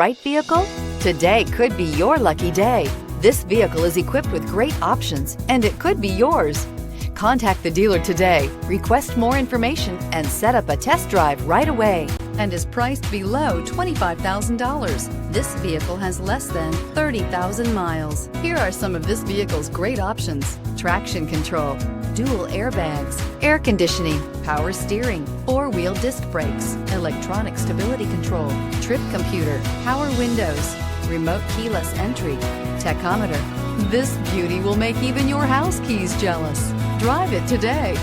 Right vehicle? Today could be your lucky day. This vehicle is equipped with great options and it could be yours. Contact the dealer today, request more information, and set up a test drive right away. And is priced below $25,000. This vehicle has less than 30,000 miles. Here are some of this vehicle's great options: traction control, dual airbags, air conditioning, power steering, four-wheel disc brakes, electronic stability control, trip computer, power windows, remote keyless entry, tachometer. This beauty will make even your house keys jealous. Drive it today.